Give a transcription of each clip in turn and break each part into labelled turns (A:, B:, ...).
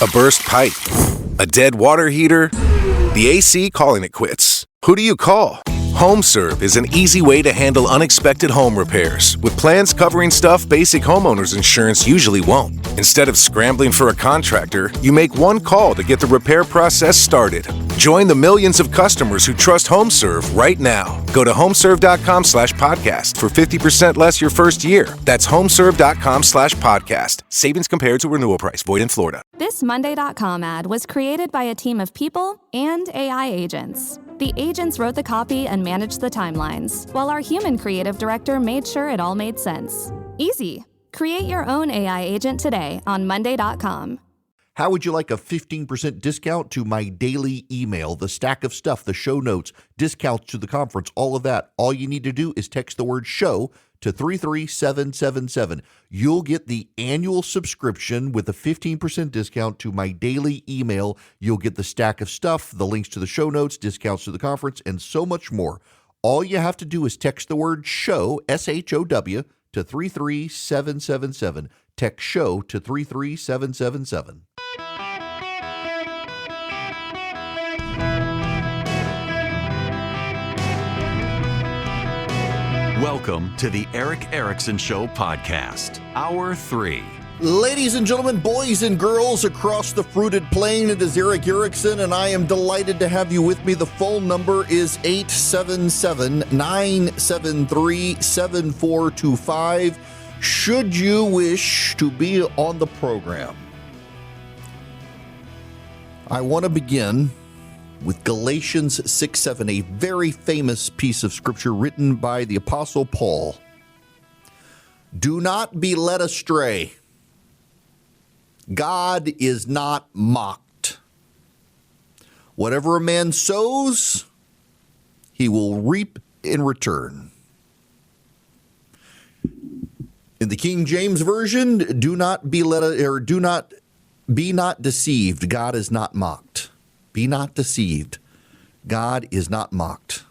A: A burst pipe? A dead water heater? The AC calling it quits? Who do you call? HomeServe is an easy way to handle unexpected home repairs, with plans covering stuff basic homeowners insurance usually won't. Instead of scrambling for a contractor, you make one call to get the repair process started. Join the millions of customers who trust HomeServe right now. Go to homeserve.com/podcast for 50% less your first year. That's homeserve.com/podcast. Savings compared to renewal price. Void in Florida.
B: This Monday.com ad was created by a team of people and AI agents. The agents wrote the copy and managed the timelines, while our human creative director made sure it all made sense. Easy. Create your own AI agent today on Monday.com.
C: How would you like a 15% discount to my daily email, the stack of stuff, the show notes, discounts to the conference, all of that? All you need to do is text the word show to 33777. You'll get the annual subscription with a 15% discount to my daily email. You'll get the stack of stuff, the links to the show notes, discounts to the conference, and so much more. All you have to do is text the word show, SHOW, to 33777. Text show to 33777.
D: Welcome to the Eric Erickson Show podcast, Hour 3.
C: Ladies and gentlemen, boys and girls across the fruited plain, it is Eric Erickson, and I am delighted to have you with me. The phone number is 877-973-7425. Should you wish to be on the program, I want to begin with Galatians 6:7, a very famous piece of scripture written by the Apostle Paul. Do not be led astray. God is not mocked. Whatever a man sows, he will reap in return. In the King James Version, do not be not deceived. God is not mocked. Be not deceived. God is not mocked.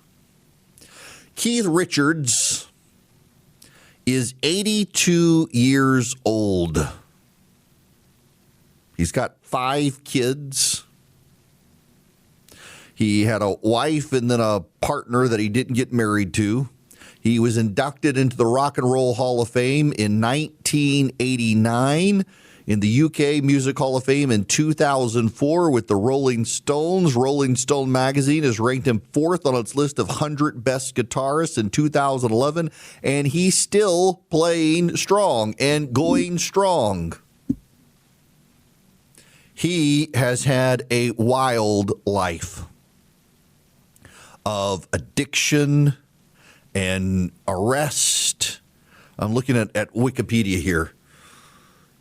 C: Keith Richards is 82 years old. He's got 5 kids. He had a wife and then a partner that he didn't get married to. He was inducted into the Rock and Roll Hall of Fame in 1989. In the UK Music Hall of Fame in 2004 with the Rolling Stones. Rolling Stone magazine has ranked him 4th on its list of 100 best guitarists in 2011, and he's still playing strong and going strong. He has had a wild life of addiction and arrest. I'm looking at Wikipedia here.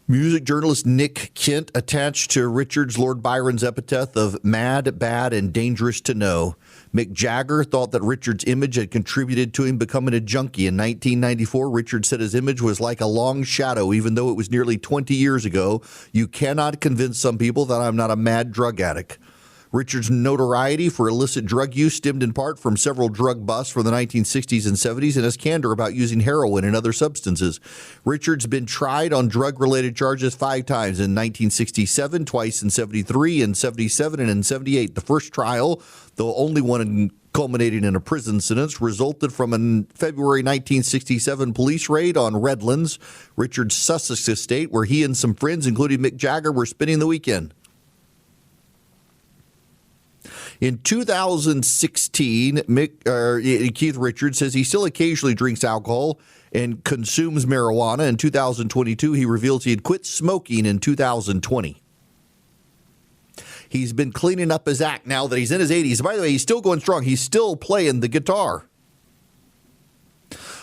C: Music journalist Nick Kent attached to Richards Lord Byron's epitaph of mad, bad, and dangerous to know. Mick Jagger thought that Richards' image had contributed to him becoming a junkie. In 1994, Richards said his image was like a long shadow, even though it was nearly 20 years ago. You cannot convince some people that I'm not a mad drug addict. Richards' notoriety for illicit drug use stemmed in part from several drug busts from the 1960s and 70s and his candor about using heroin and other substances. Richards has been tried on drug-related charges 5 times, in 1967, twice in 73, in 77, and in 78. The first trial, the only one culminating in a prison sentence, resulted from a February 1967 police raid on Redlands, Richards' Sussex estate, where he and some friends, including Mick Jagger, were spending the weekend. In 2016, Keith Richards says he still occasionally drinks alcohol and consumes marijuana. In 2022, he reveals he had quit smoking in 2020. He's been cleaning up his act now that he's in his 80s. By the way, he's still going strong. He's still playing the guitar.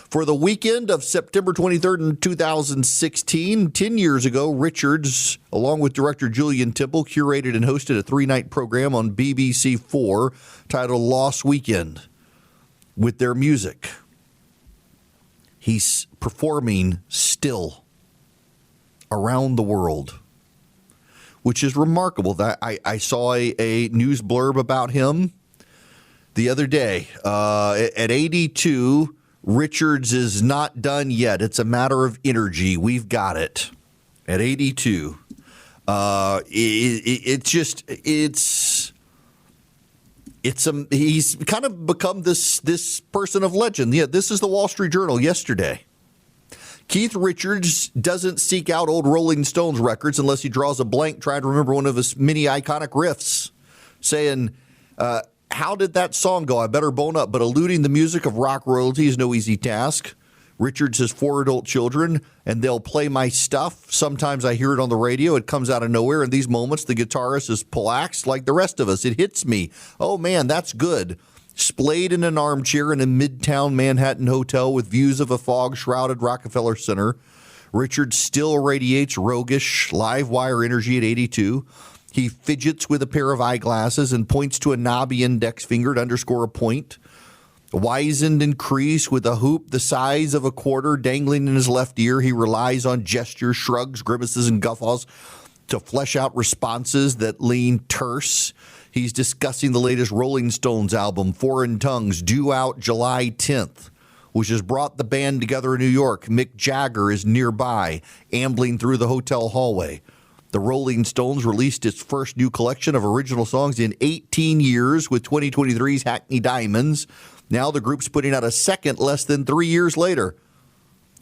C: For the weekend of September 23rd in 2016, 10 years ago, Richards, along with director Julian Temple, curated and hosted a 3-night program on BBC4 titled Lost Weekend with their music. He's performing still around the world, which is remarkable. That I saw a news blurb about him the other day. At 82, Richards is not done yet. It's a matter of energy. We've got it. At 82. He's kind of become this person of legend. Yeah, this is the Wall Street Journal yesterday. Keith Richards doesn't seek out old Rolling Stones records unless he draws a blank trying to remember one of his many iconic riffs, saying, how did that song go? I better bone up. But eluding the music of rock royalty is no easy task. Richards has 4 adult children, and they'll play my stuff. Sometimes I hear it on the radio. It comes out of nowhere. In these moments, the guitarist is polaxed like the rest of us. It hits me. Oh, man, that's good. Splayed in an armchair in a midtown Manhattan hotel with views of a fog-shrouded Rockefeller Center, Richards still radiates roguish, live wire energy at 82. He fidgets with a pair of eyeglasses and points to a knobby index finger to underscore a point. Wizened and creased with a hoop the size of a quarter dangling in his left ear, he relies on gestures, shrugs, grimaces, and guffaws to flesh out responses that lean terse. He's discussing the latest Rolling Stones album, Foreign Tongues, due out July 10th, which has brought the band together in New York. Mick Jagger is nearby, ambling through the hotel hallway. The Rolling Stones released its first new collection of original songs in 18 years with 2023's Hackney Diamonds. Now the group's putting out a second less than 3 years later.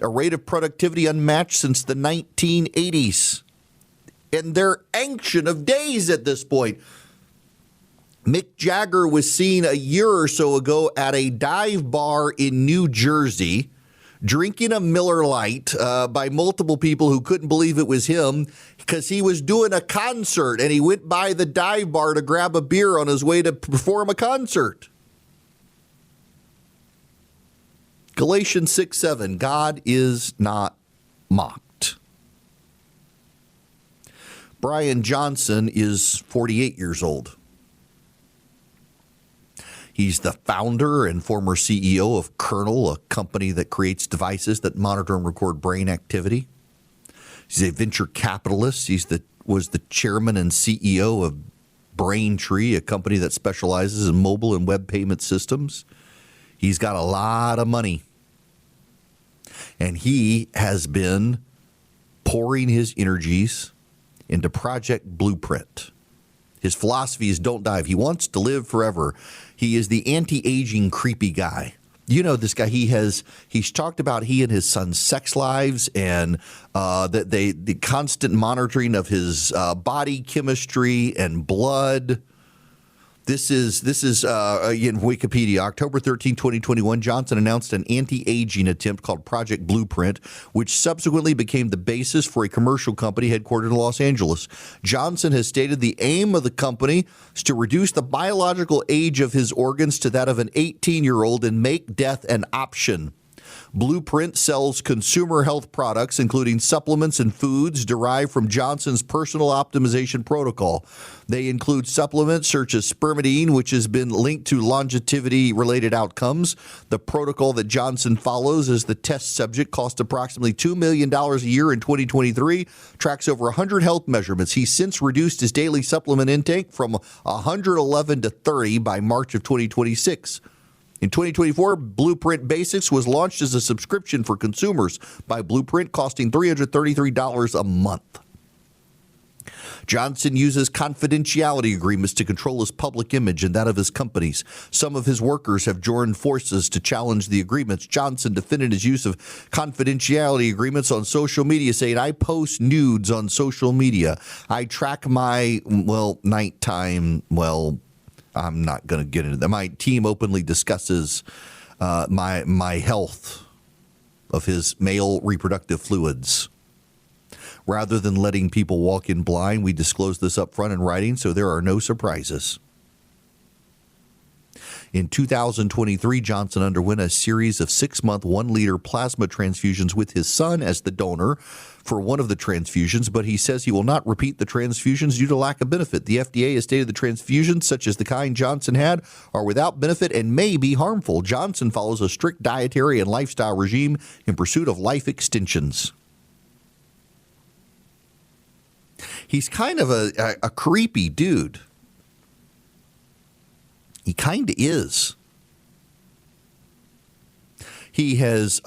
C: A rate of productivity unmatched since the 1980s. And they're ancient of days at this point. Mick Jagger was seen a year or so ago at a dive bar in New Jersey, drinking a Miller Lite by multiple people who couldn't believe it was him because he was doing a concert and he went by the dive bar to grab a beer on his way to perform a concert. Galatians 6:7, God is not mocked. Bryan Johnson is 48 years old. He's the founder and former CEO of Kernel, a company that creates devices that monitor and record brain activity. He's a venture capitalist. He was the chairman and CEO of Braintree, a company that specializes in mobile and web payment systems. He's got a lot of money. And he has been pouring his energies into Project Blueprint. His philosophy is don't dive. He wants to live forever. He is the anti-aging creepy guy. You know this guy. He's talked about he and his son's sex lives and the constant monitoring of his body chemistry and blood. This is in Wikipedia. October 13, 2021, Johnson announced an anti-aging attempt called Project Blueprint, which subsequently became the basis for a commercial company headquartered in Los Angeles. Johnson has stated the aim of the company is to reduce the biological age of his organs to that of an 18-year-old and make death an option. Blueprint sells consumer health products, including supplements and foods derived from Johnson's personal optimization protocol. They include supplements such as spermidine, which has been linked to longevity-related outcomes. The protocol that Johnson follows as the test subject cost approximately $2 million a year in 2023, tracks over 100 health measurements. He's since reduced his daily supplement intake from 111 to 30 by March of 2026. In 2024, Blueprint Basics was launched as a subscription for consumers by Blueprint, costing $333 a month. Johnson uses confidentiality agreements to control his public image and that of his companies. Some of his workers have joined forces to challenge the agreements. Johnson defended his use of confidentiality agreements on social media, saying, I post nudes on social media. I track my, nighttime, I'm not going to get into that. My team openly discusses my health of his male reproductive fluids. Rather than letting people walk in blind, we disclose this up front in writing so there are no surprises. In 2023, Johnson underwent a series of 6-month, 1-liter plasma transfusions with his son as the donor for one of the transfusions, but he says he will not repeat the transfusions due to lack of benefit. The FDA has stated the transfusions, such as the kind Johnson had, are without benefit and may be harmful. Johnson follows a strict dietary and lifestyle regime in pursuit of life extensions. He's kind of a creepy dude. He kind of is. He has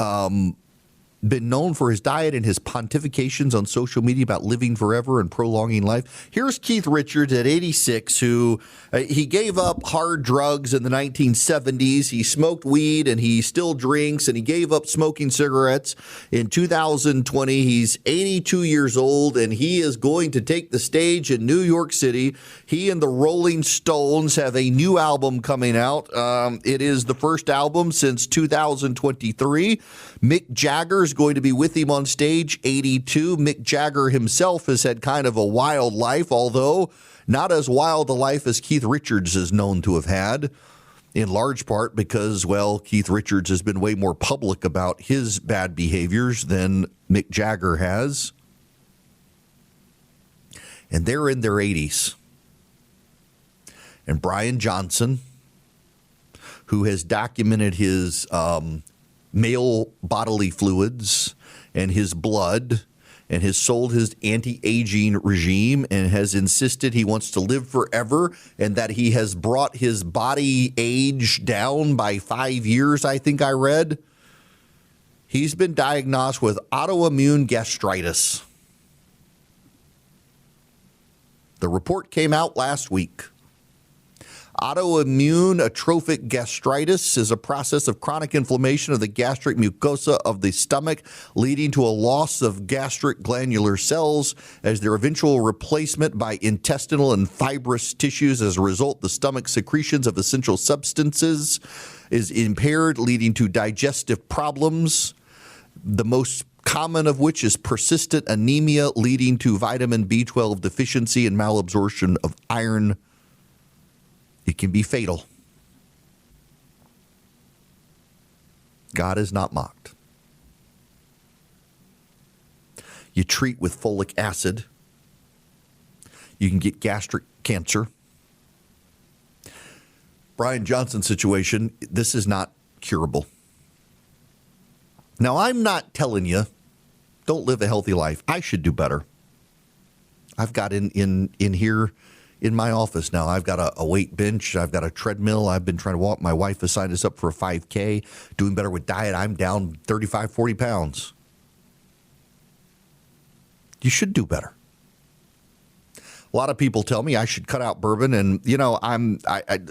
C: been known for his diet and his pontifications on social media about living forever and prolonging life. Here's Keith Richards at 86, who he gave up hard drugs in the 1970s. He smoked weed and he still drinks, and he gave up smoking cigarettes in 2020. He's 82 years old, and he is going to take the stage in New York City. He and the Rolling Stones have a new album coming out. It is the first album since 2023. Mick Jagger is going to be with him on stage, 82. Mick Jagger himself has had kind of a wild life, although not as wild a life as Keith Richards is known to have had, in large part because, well, Keith Richards has been way more public about his bad behaviors than Mick Jagger has. And they're in their 80s. And Bryan Johnson, who has documented his male bodily fluids and his blood, and has sold his anti-aging regime and has insisted he wants to live forever, and that he has brought his body age down by 5 years, I think I read. He's been diagnosed with autoimmune gastritis. The report came out last week. Autoimmune atrophic gastritis is a process of chronic inflammation of the gastric mucosa of the stomach, leading to a loss of gastric glandular cells as their eventual replacement by intestinal and fibrous tissues. As a result, the stomach secretions of essential substances is impaired, leading to digestive problems, the most common of which is persistent anemia, leading to vitamin B12 deficiency and malabsorption of iron. It can be fatal. God is not mocked. You treat with folic acid. You can get gastric cancer. Bryan Johnson's situation, this is not curable. Now, I'm not telling you, don't live a healthy life. I should do better. I've got in here in my office now, I've got a weight bench. I've got a treadmill. I've been trying to walk. My wife has signed us up for a 5K, doing better with diet. I'm down 35, 40 pounds. You should do better. A lot of people tell me I should cut out bourbon, and you know, I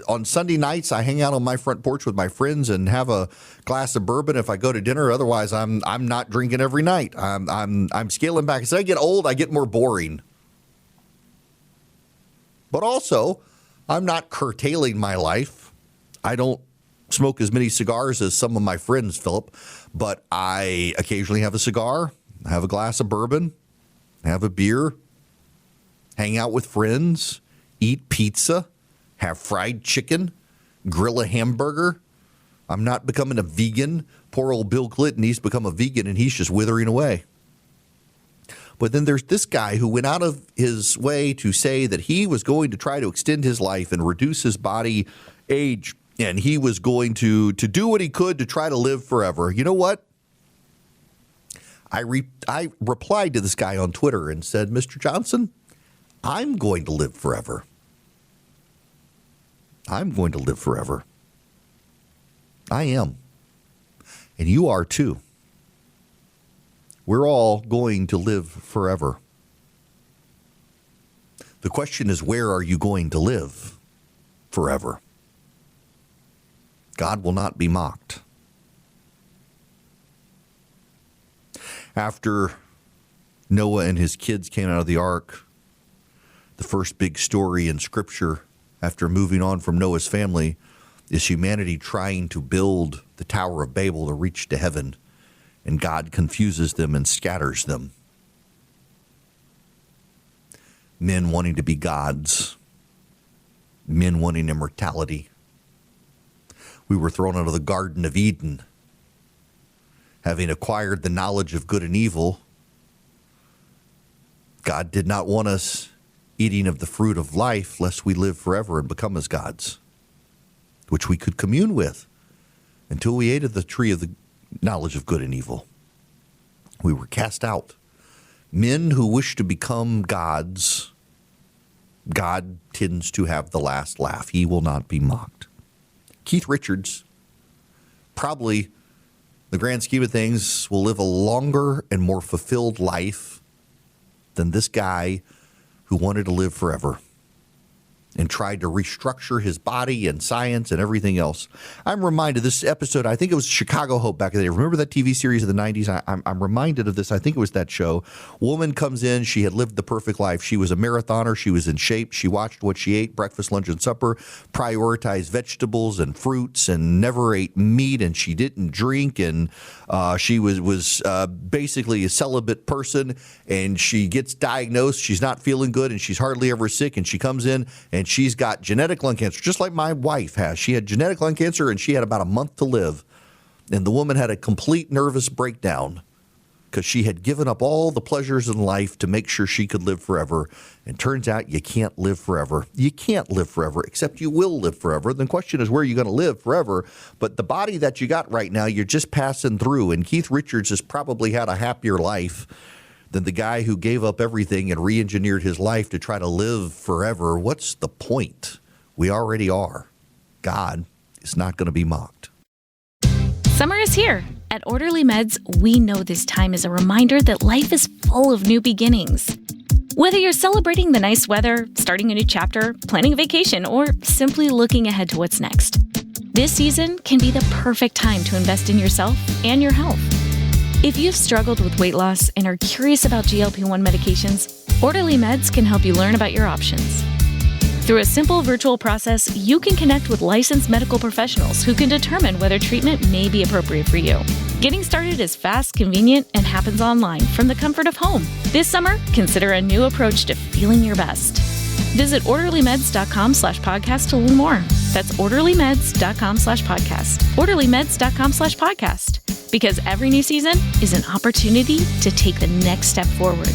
C: on Sunday nights I hang out on my front porch with my friends and have a glass of bourbon if I go to dinner. Otherwise, I'm not drinking every night. I'm scaling back. As I get old, I get more boring. But also, I'm not curtailing my life. I don't smoke as many cigars as some of my friends, Philip, but I occasionally have a cigar, have a glass of bourbon, have a beer, hang out with friends, eat pizza, have fried chicken, grill a hamburger. I'm not becoming a vegan. Poor old Bill Clinton, he's become a vegan and he's just withering away. But then there's this guy who went out of his way to say that he was going to try to extend his life and reduce his body age, and he was going to do what he could to try to live forever. You know what? I replied to this guy on Twitter and said, Mr. Johnson, I'm going to live forever. I'm going to live forever. I am. And you are too. We're all going to live forever. The question is, where are you going to live forever? God will not be mocked. After Noah and his kids came out of the ark, the first big story in Scripture after moving on from Noah's family is humanity trying to build the Tower of Babel to reach to heaven. And God confuses them and scatters them. Men wanting to be gods. Men wanting immortality. We were thrown out of the Garden of Eden. Having acquired the knowledge of good and evil, God did not want us eating of the fruit of life lest we live forever and become as gods, which we could commune with until we ate of the tree of the knowledge of good and evil. We were cast out. Men who wish to become gods, God tends to have the last laugh. He will not be mocked. Keith Richards, probably the grand scheme of things, will live a longer and more fulfilled life than this guy who wanted to live forever and tried to restructure his body and science and everything else. I'm reminded this episode, I think it was Chicago Hope back in the day. Remember that TV series of the 90s? I'm reminded of this. I think it was that show. Woman comes in. She had lived the perfect life. She was a marathoner. She was in shape. She watched what she ate, breakfast, lunch, and supper, prioritized vegetables and fruits, and never ate meat, and she didn't drink, and she was basically a celibate person, and she gets diagnosed. She's not feeling good, and she's hardly ever sick, and she comes in, and she's got genetic lung cancer, just like my wife has. She had genetic lung cancer, and she had about a month to live. And the woman had a complete nervous breakdown because she had given up all the pleasures in life to make sure she could live forever. And turns out you can't live forever. You can't live forever, except you will live forever. The question is, where are you going to live forever? But the body that you got right now, you're just passing through. And Keith Richards has probably had a happier life than the guy who gave up everything and re-engineered his life to try to live forever. What's the point? We already are. God is not going to be mocked.
E: Summer is here. At Orderly Meds, we know this time is a reminder that life is full of new beginnings. Whether you're celebrating the nice weather, starting a new chapter, planning a vacation, or simply looking ahead to what's next, this season can be the perfect time to invest in yourself and your health. If you've struggled with weight loss and are curious about GLP-1 medications, Orderly Meds can help you learn about your options. Through a simple virtual process, you can connect with licensed medical professionals who can determine whether treatment may be appropriate for you. Getting started is fast, convenient, and happens online from the comfort of home. This summer, consider a new approach to feeling your best. Visit orderlymeds.com/podcast to learn more. That's orderlymeds.com/podcast. orderlymeds.com/podcast. Because every new season is an opportunity to take the next step forward.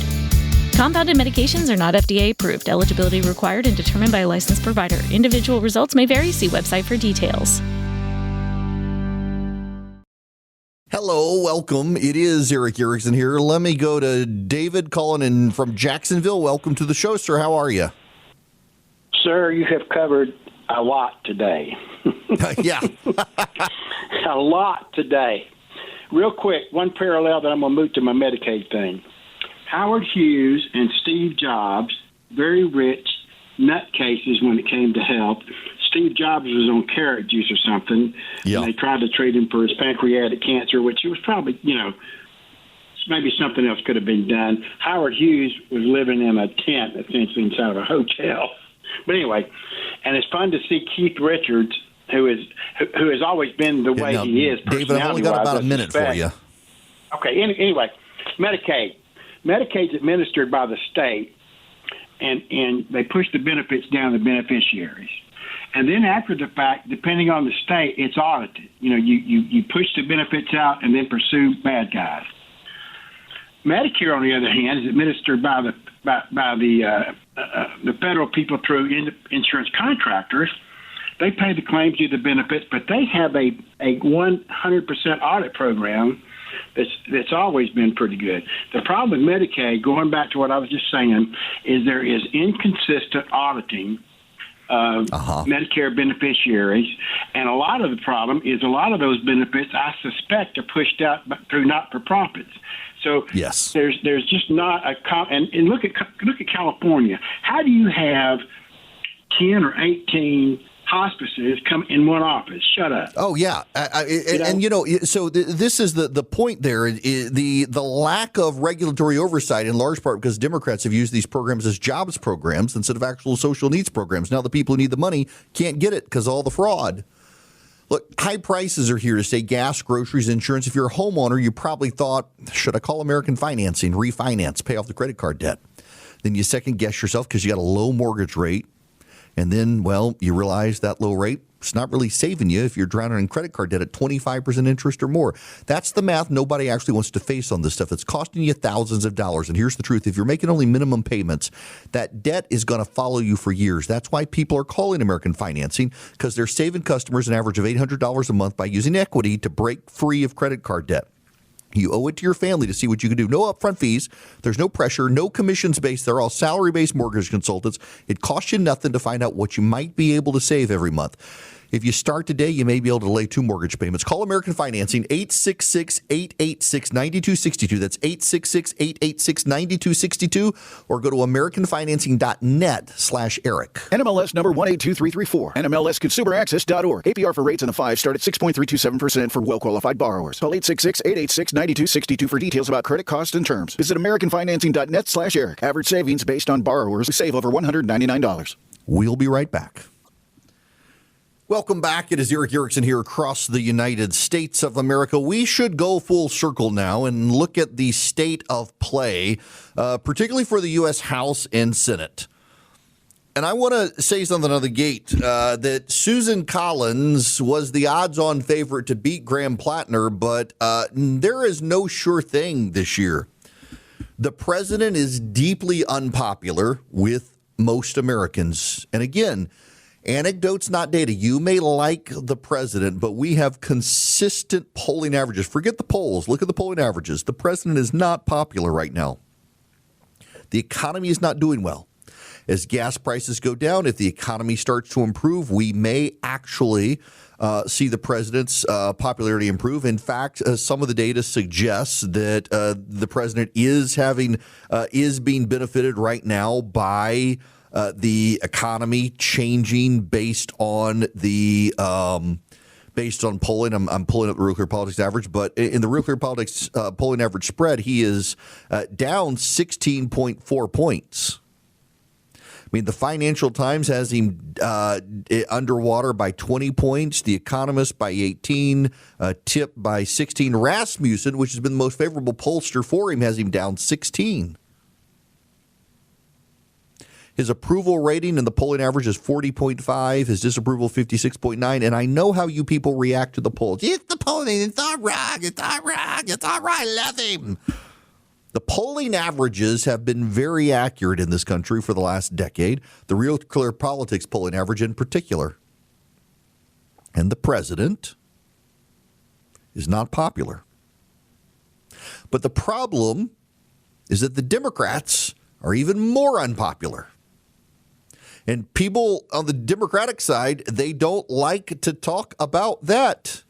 E: Compounded medications are not FDA approved. Eligibility required and determined by a licensed provider. Individual results may vary. See website for details.
C: Hello, welcome. It is Eric Erickson here. Let me go to David calling in from Jacksonville. Welcome to the show, sir. How are you?
F: Sir, you have covered a lot today.
C: Yeah.
F: A lot today. Real quick, one parallel that I'm going to move to my Medicaid thing. Howard Hughes and Steve Jobs, very rich nutcases when it came to health. Steve Jobs was on carrot juice or something,
C: yeah.
F: And they tried to treat him for his pancreatic cancer, which it was probably, maybe something else could have been done. Howard Hughes was living in a tent, essentially, inside of a hotel. But anyway, and it's fun to see Keith Richards, who has always been the way he is.
C: David, I've only got about a minute for you.
F: Okay, anyway, Medicaid. Medicaid's administered by the state, and they push the benefits down to the beneficiaries. And then after the fact, depending on the state, it's audited. You push the benefits out and then pursue bad guys. Medicare, on the other hand, is administered by the federal people through insurance contractors. They pay the claims, do the benefits, but they have a 100% audit program that's always been pretty good. The problem with Medicaid, going back to what I was just saying, is there is inconsistent auditing of Medicare beneficiaries, and a lot of the problem is a lot of those benefits, I suspect, are pushed out through not-for-profits. So
C: yes,
F: there's just not a and look at California. How do you have 10 or 18 hospices come in one office? Shut up.
C: Oh, yeah. So this is the point there. The lack of regulatory oversight, in large part because Democrats have used these programs as jobs programs instead of actual social needs programs. Now the people who need the money can't get it because of all the fraud. Look, high prices are here to stay: gas, groceries, insurance. If you're a homeowner, you probably thought, should I call American Financing, refinance, pay off the credit card debt? Then you second guess yourself because you got a low mortgage rate. And then, you realize that low rate is not really saving you if you're drowning in credit card debt at 25% interest or more. That's the math nobody actually wants to face on this stuff. It's costing you thousands of dollars. And here's the truth. If you're making only minimum payments, that debt is going to follow you for years. That's why people are calling American Financing, because they're saving customers an average of $800 a month by using equity to break free of credit card debt. You owe it to your family to see what you can do. No upfront fees. There's no pressure, no commissions based. They're all salary-based mortgage consultants. It costs you nothing to find out what you might be able to save every month. If you start today, you may be able to delay 2 mortgage payments. Call American Financing, 866-886-9262. That's 866-886-9262. Or go to AmericanFinancing.net/Eric.
G: NMLS number 182334. NMLSConsumerAccess.org. APR for rates in the 5 start at 6.327% for well-qualified borrowers. Call 866-886-9262 for details about credit costs and terms. Visit AmericanFinancing.net/Eric. Average savings based on borrowers who save over $199.
C: We'll be right back. Welcome back. It is Eric Erickson here across the United States of America. We should go full circle now and look at the state of play, particularly for the U.S. House and Senate. And I want to say something on the gate, that Susan Collins was the odds-on favorite to beat Graham Plattner, but there is no sure thing this year. The president is deeply unpopular with most Americans. And again, anecdotes, not data. You may like the president, but we have consistent polling averages. Forget the polls. Look at the polling averages. The president is not popular right now. The economy is not doing well. As gas prices go down, if the economy starts to improve, we may actually see the president's popularity improve. In fact, some of the data suggests that the president is being benefited right now by the economy changing based on polling. I'm pulling up the Real Clear Politics average, but in the Real Clear Politics polling average spread, he is down 16.4 points. I mean, the Financial Times has him underwater by 20 points, The Economist by 18, Tip by 16. Rasmussen, which has been the most favorable pollster for him, has him down 16. His approval rating in the polling average is 40.5, his disapproval 56.9, and I know how you people react to the polls. It's the polling, it's all wrong, it's all wrong, it's all right, I love him. The polling averages have been very accurate in this country for the last decade, the Real Clear Politics polling average in particular. And the president is not popular. But the problem is that the Democrats are even more unpopular. And people on the Democratic side, they don't like to talk about that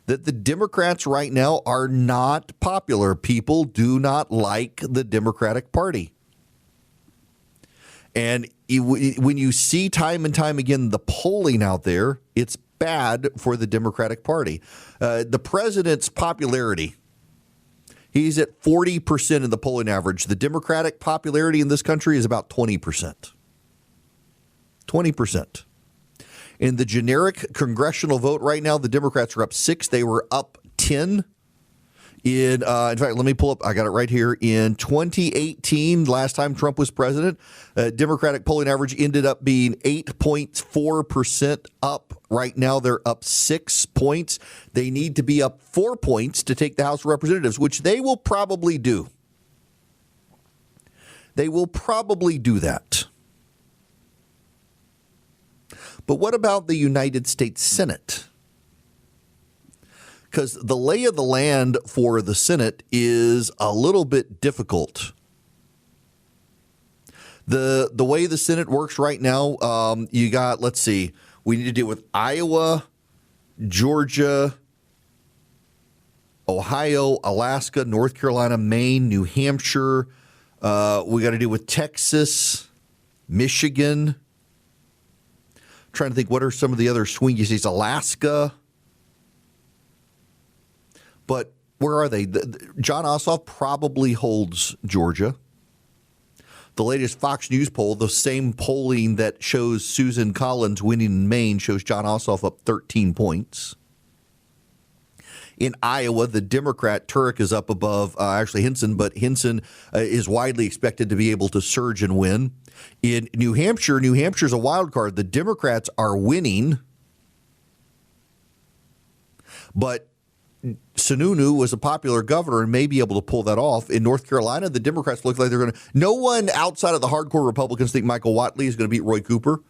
C: the Democrats right now are not popular. People do not like the Democratic Party. And when you see time and time again the polling out there, it's bad for the Democratic Party. The president's popularity, he's at 40% in the polling average. The Democratic popularity in this country is about 20%. 20%. In the generic congressional vote right now, the Democrats are up 6. They were up 10. In fact, let me pull up. I got it right here. In 2018, last time Trump was president, Democratic polling average ended up being 8.4% up. Right now, they're up 6 points. They need to be up 4 points to take the House of Representatives, which they will probably do. They will probably do that. But what about the United States Senate? Because the lay of the land for the Senate is a little bit difficult. The way the Senate works right now, you got, let's see, we need to deal with Iowa, Georgia, Ohio, Alaska, North Carolina, Maine, New Hampshire. We got to deal with Texas, Michigan. Trying to think, what are some of the other swingy states? Alaska. But where are they? John Ossoff probably holds Georgia. The latest Fox News poll, the same polling that shows Susan Collins winning in Maine, shows John Ossoff up 13 points. In Iowa, the Democrat Turek is up above Henson, but Henson is widely expected to be able to surge and win. In New Hampshire's a wild card. The Democrats are winning, but Sununu was a popular governor and may be able to pull that off. In North Carolina, the Democrats look like they're going to. No one outside of the hardcore Republicans think Michael Whatley is going to beat Roy Cooper.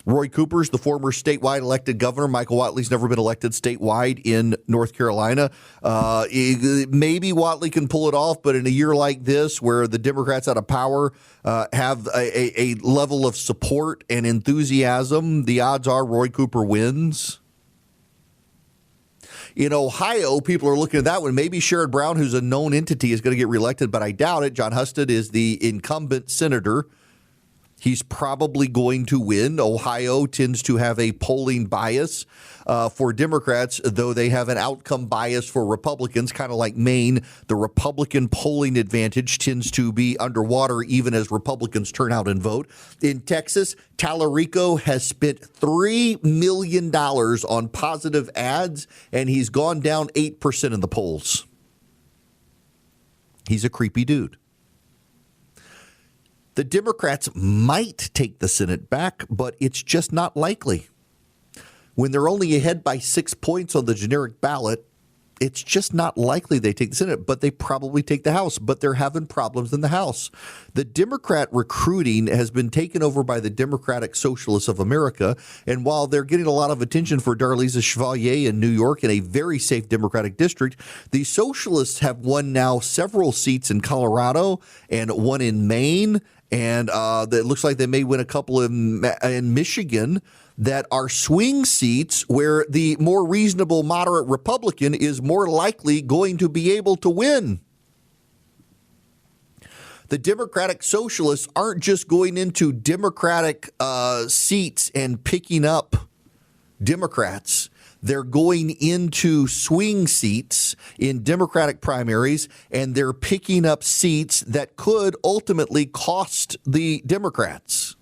C: Roy Cooper's the former statewide elected governor. Michael Whatley's never been elected statewide in North Carolina. Maybe Whatley can pull it off, but in a year like this where the Democrats out of power have a level of support and enthusiasm, the odds are Roy Cooper wins. In Ohio, people are looking at that one. Maybe Sherrod Brown, who's a known entity, is going to get reelected, but I doubt it. John Husted is the incumbent senator. He's probably going to win. Ohio tends to have a polling bias for Democrats, though they have an outcome bias for Republicans, kind of like Maine. The Republican polling advantage tends to be underwater even as Republicans turn out and vote. In Texas, Tallarico has spent $3 million on positive ads, and he's gone down 8% in the polls. He's a creepy dude. The Democrats might take the Senate back, but it's just not likely. When they're only ahead by 6 points on the generic ballot, it's just not likely they take the Senate, but they probably take the House. But they're having problems in the House. The Democrat recruiting has been taken over by the Democratic Socialists of America. And while they're getting a lot of attention for Darlisa Chevalier in New York in a very safe Democratic district, the Socialists have won now several seats in Colorado and one in Maine. And it looks like they may win a couple in Michigan that are swing seats where the more reasonable, moderate Republican is more likely going to be able to win. The Democratic Socialists aren't just going into Democratic seats and picking up Democrats. They're going into swing seats in Democratic primaries, and they're picking up seats that could ultimately cost the Democrats.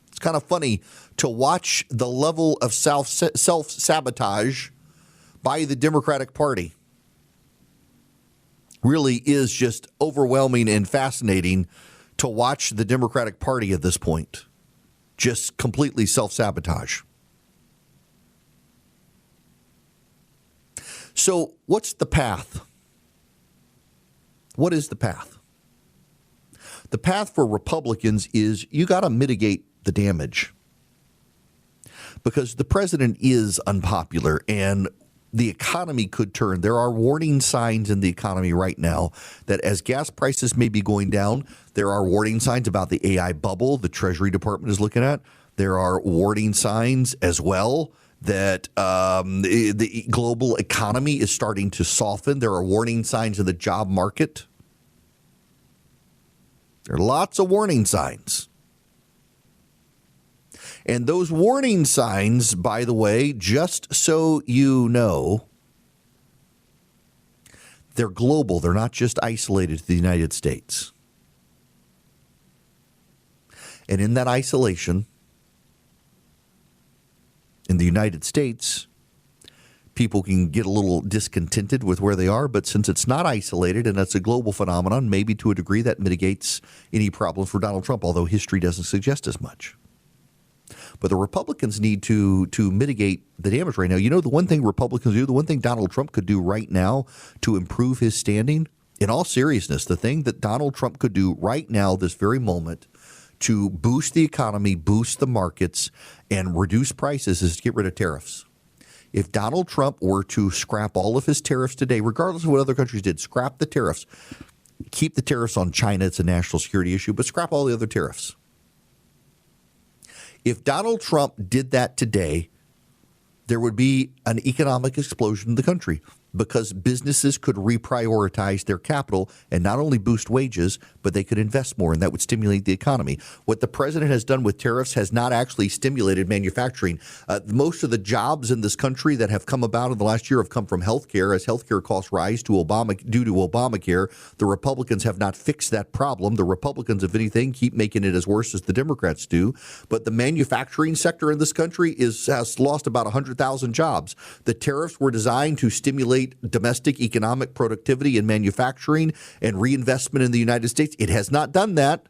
C: It's kind of funny to watch the level of self-sabotage by the Democratic Party. Really is just overwhelming and fascinating to watch the Democratic Party at this point. Just completely self-sabotage. So what's the path? What is the path? The path for Republicans is you got to mitigate the damage because the president is unpopular and the economy could turn. There are warning signs in the economy right now that as gas prices may be going down, there are warning signs about the AI bubble the Treasury Department is looking at. There are warning signs as well that the global economy is starting to soften. There are warning signs in the job market. There are lots of warning signs. And those warning signs, by the way, just so you know, they're global. They're not just isolated to the United States. And in that isolation, in the United States, people can get a little discontented with where they are, but since it's not isolated and it's a global phenomenon, maybe to a degree that mitigates any problem for Donald Trump, although history doesn't suggest as much. But the Republicans need to mitigate the damage right now. You know, the one thing Republicans do, the one thing Donald Trump could do right now to improve his standing, in all seriousness, the thing that Donald Trump could do right now, this very moment, to boost the economy, boost the markets, and reduce prices is to get rid of tariffs. If Donald Trump were to scrap all of his tariffs today, regardless of what other countries did, scrap the tariffs, keep the tariffs on China, it's a national security issue, but scrap all the other tariffs. If Donald Trump did that today, there would be an economic explosion in the country because businesses could reprioritize their capital and not only boost wages, but they could invest more, and that would stimulate the economy. What the president has done with tariffs has not actually stimulated manufacturing. Most of the jobs in this country that have come about in the last year have come from healthcare. As healthcare costs rise due to Obamacare, the Republicans have not fixed that problem. The Republicans, if anything, keep making it as worse as the Democrats do. But the manufacturing sector in this country has lost about 100,000 jobs. The tariffs were designed to stimulate domestic economic productivity and manufacturing and reinvestment in the United States. It has not done that.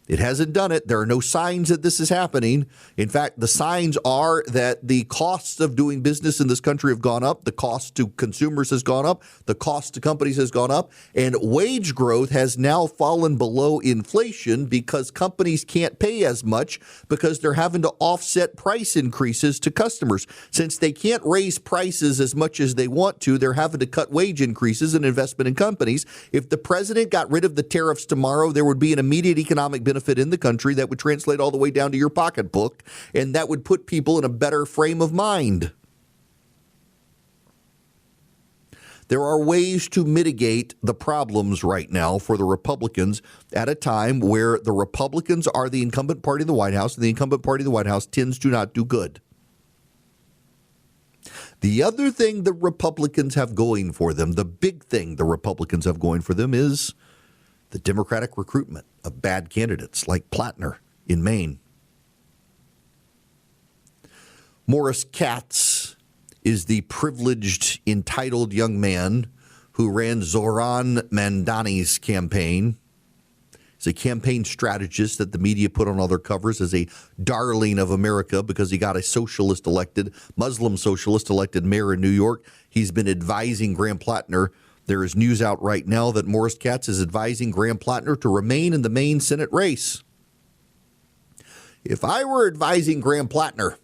C: It hasn't done it. There are no signs that this is happening. In fact, the signs are that the costs of doing business in this country have gone up. The cost to consumers has gone up. The cost to companies has gone up. And wage growth has now fallen below inflation because companies can't pay as much because they're having to offset price increases to customers. Since they can't raise prices as much as they want to, they're having to cut wage increases and investment in companies. If the president got rid of the tariffs tomorrow, there would be an immediate economic benefit in the country that would translate all the way down to your pocketbook, and that would put people in a better frame of mind. There are ways to mitigate the problems right now for the Republicans at a time where the Republicans are the incumbent party of the White House, and the incumbent party of the White House tends to not do good. The other thing the Republicans have going for them, the big thing the Republicans have going for them, is the Democratic recruitment of bad candidates like Plattner in Maine. Morris Katz is the privileged, entitled young man who ran Zohran Mamdani's campaign. He's a campaign strategist that the media put on all their covers as a darling of America because he got a socialist elected, Muslim socialist elected mayor in New York. He's been advising Graham Plattner. There is news out right now that Morris Katz is advising Graham Plattner to remain in the Maine Senate race. If I were advising Graham Plattner,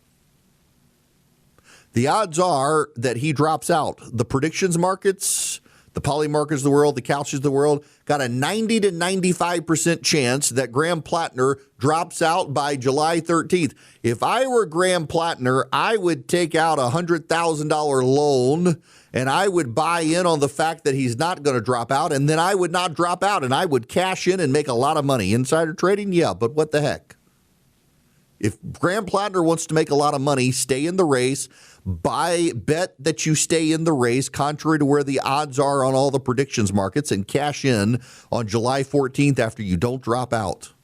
C: the odds are that he drops out. The predictions markets, the poly markets of the world, the couches of the world, got a 90 to 95% chance that Graham Plattner drops out by July 13th. If I were Graham Plattner, I would take out a $100,000 loan and I would buy in on the fact that he's not going to drop out, and then I would not drop out and I would cash in and make a lot of money. Insider trading? Yeah, but what the heck? If Graham Plattner wants to make a lot of money, stay in the race, bet that you stay in the race, contrary to where the odds are on all the predictions markets, and cash in on July 14th after you don't drop out.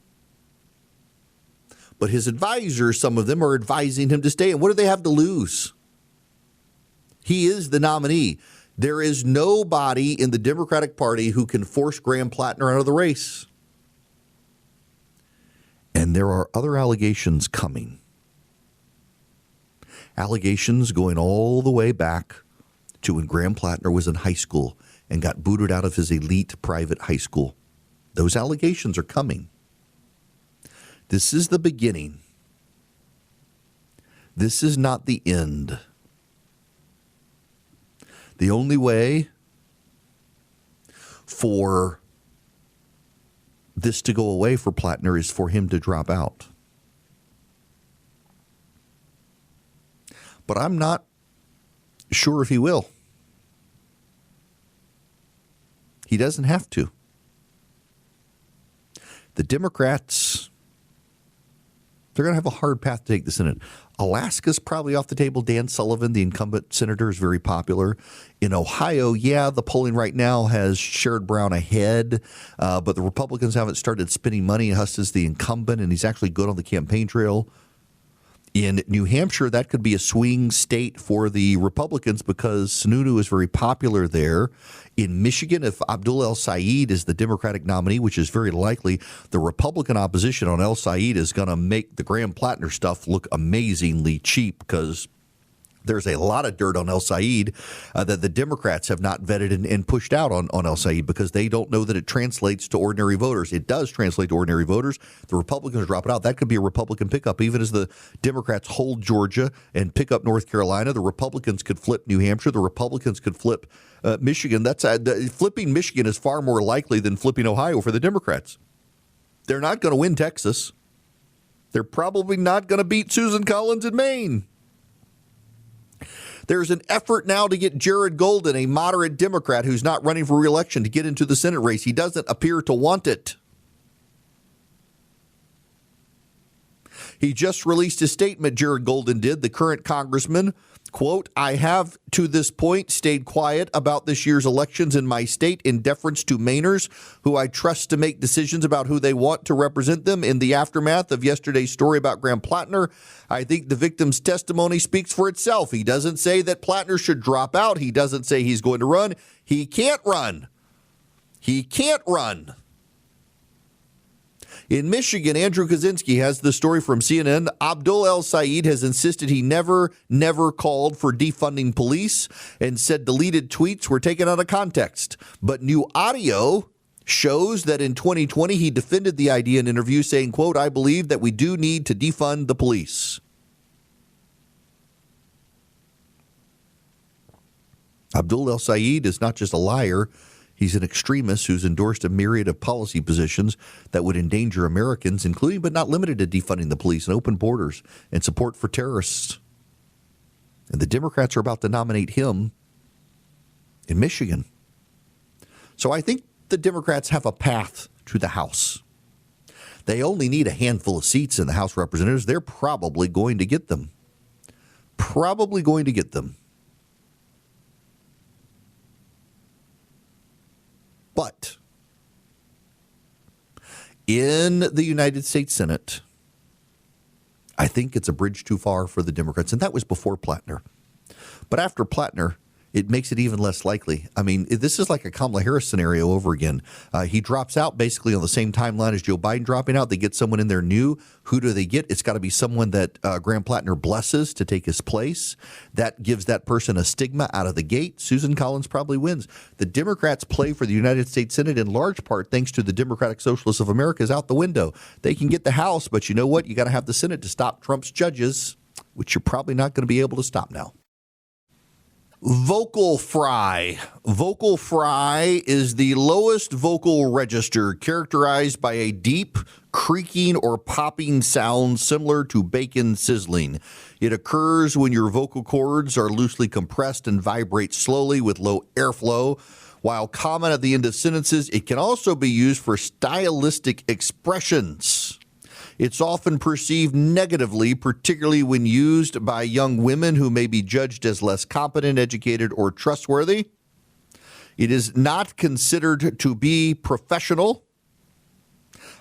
C: But his advisors, some of them, are advising him to stay. And what do they have to lose? He is the nominee. There is nobody in the Democratic Party who can force Graham Plattner out of the race. And there are other allegations coming. Allegations going all the way back to when Graham Plattner was in high school and got booted out of his elite private high school. Those allegations are coming. This is the beginning. This is not the end. The only way for this to go away for Plattner is for him to drop out. But I'm not sure if he will. He doesn't have to. The Democrats, they're going to have a hard path to take the Senate. Alaska's probably off the table. Dan Sullivan, the incumbent senator, is very popular. In Ohio, yeah, the polling right now has Sherrod Brown ahead, but the Republicans haven't started spending money. Huss is the incumbent, and he's actually good on the campaign trail. In New Hampshire, that could be a swing state for the Republicans because Sununu is very popular there. In Michigan, if Abdul El Sayed is the Democratic nominee, which is very likely, the Republican opposition on El Sayed is going to make the Graham Plattner stuff look amazingly cheap because there's a lot of dirt on El Sayed that the Democrats have not vetted and pushed out on El Sayed because they don't know that it translates to ordinary voters. It does translate to ordinary voters. The Republicans drop it out. That could be a Republican pickup. Even as the Democrats hold Georgia and pick up North Carolina, the Republicans could flip New Hampshire. The Republicans could flip Michigan. Flipping Michigan is far more likely than flipping Ohio for the Democrats. They're not going to win Texas. They're probably not going to beat Susan Collins in Maine. There's an effort now to get Jared Golden, a moderate Democrat who's not running for re-election, to get into the Senate race. He doesn't appear to want it. He just released a statement, Jared Golden did, the current congressman. Quote, I have to this point stayed quiet about this year's elections in my state in deference to Mainers, who I trust to make decisions about who they want to represent them. In the aftermath of yesterday's story about Graham Plattner, I think the victim's testimony speaks for itself. He doesn't say that Plattner should drop out. He doesn't say he's going to run. He can't run. He can't run. In Michigan, Andrew Kaczynski has the story from CNN. Abdul El Sayed has insisted he never called for defunding police and said deleted tweets were taken out of context. But new audio shows that in 2020, he defended the idea in an interview saying, quote, I believe that we do need to defund the police. Abdul El Sayed is not just a liar. He's an extremist who's endorsed a myriad of policy positions that would endanger Americans, including but not limited to defunding the police and open borders and support for terrorists. And the Democrats are about to nominate him in Michigan. So I think the Democrats have a path to the House. They only need a handful of seats in the House of Representatives. They're probably going to get them. Probably going to get them. But in the United States Senate, I think it's a bridge too far for the Democrats. And that was before Plattner. But after Plattner, it makes it even less likely. I mean, this is like a Kamala Harris scenario over again. He drops out basically on the same timeline as Joe Biden dropping out. They get someone in there new. Who do they get? It's got to be someone that Graham Plattner blesses to take his place. That gives that person a stigma out of the gate. Susan Collins probably wins. The Democrats' play for the United States Senate in large part thanks to the Democratic Socialists of America is out the window. They can get the House, but you know what? You got to have the Senate to stop Trump's judges, which you're probably not going to be able to stop now. Vocal fry. Vocal fry is the lowest vocal register characterized by a deep creaking or popping sound similar to bacon sizzling. It occurs when your vocal cords are loosely compressed and vibrate slowly with low airflow. While common at the end of sentences, it can also be used for stylistic expressions. It's often perceived negatively, particularly when used by young women who may be judged as less competent, educated, or trustworthy. It is not considered to be professional.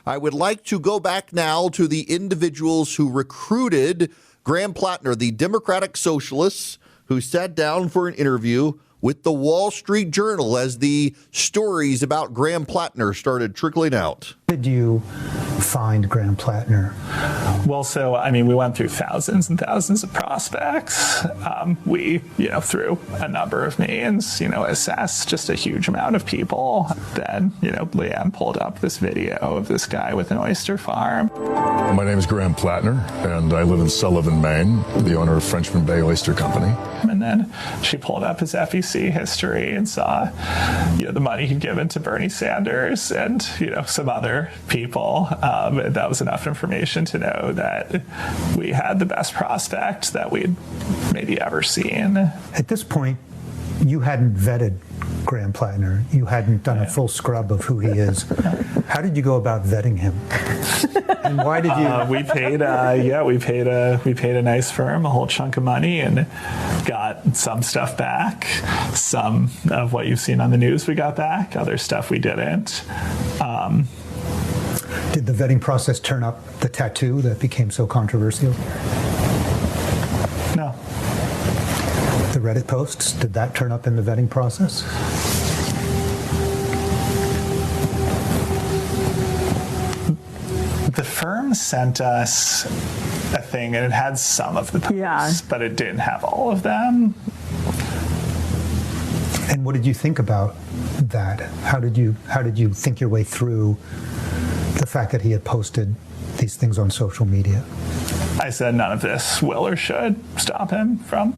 C: I would like to go back now to the individuals who recruited Graham Plattner, the Democratic Socialists, who sat down for an interview with the Wall Street Journal as the stories about Graham Plattner started trickling out.
H: Did you find Graham Plattner?
I: Well, so, I mean, we went through thousands and thousands of prospects. We, through a number of means, assessed just a huge amount of people. Then, Leanne pulled up this video of this guy with an oyster farm.
J: My name is Graham Plattner, and I live in Sullivan, Maine, the owner of Frenchman Bay Oyster Company.
I: And then she pulled up his FEC history and saw, the money he'd given to Bernie Sanders and, some other people. That was enough information to know that we had the best prospect that we'd maybe ever seen.
H: At this point, you hadn't vetted Graham Plattner. You hadn't done a full scrub of who he is. How did you go about vetting him? And why did you?
I: We paid a nice firm a whole chunk of money and got some stuff back. Some of what you've seen on the news we got back. Other stuff we didn't.
H: Did the vetting process turn up the tattoo that became so controversial?
I: No.
H: The Reddit posts, did that turn up in the vetting process?
I: The firm sent us a thing, and it had some of the posts, but it didn't have all of them.
H: And what did you think about that? How did you think your way through the fact that he had posted these things on social media?
I: I said none of this will or should stop him from.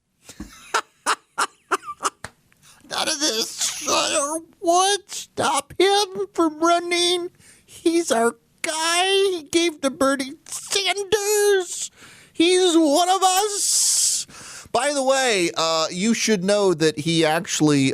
C: None of this should or would stop him from running. He's our guy. He gave to Bernie Sanders. He's one of us. By the way, you should know that he actually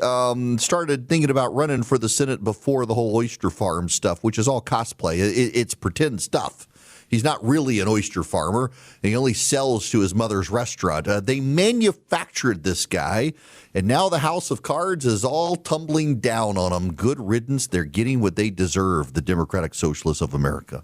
C: started thinking about running for the Senate before the whole oyster farm stuff, which is all cosplay. It's pretend stuff. He's not really an oyster farmer. He only sells to his mother's restaurant. They manufactured this guy, and now the house of cards is all tumbling down on him. Good riddance. They're getting what they deserve, the Democratic Socialists of America.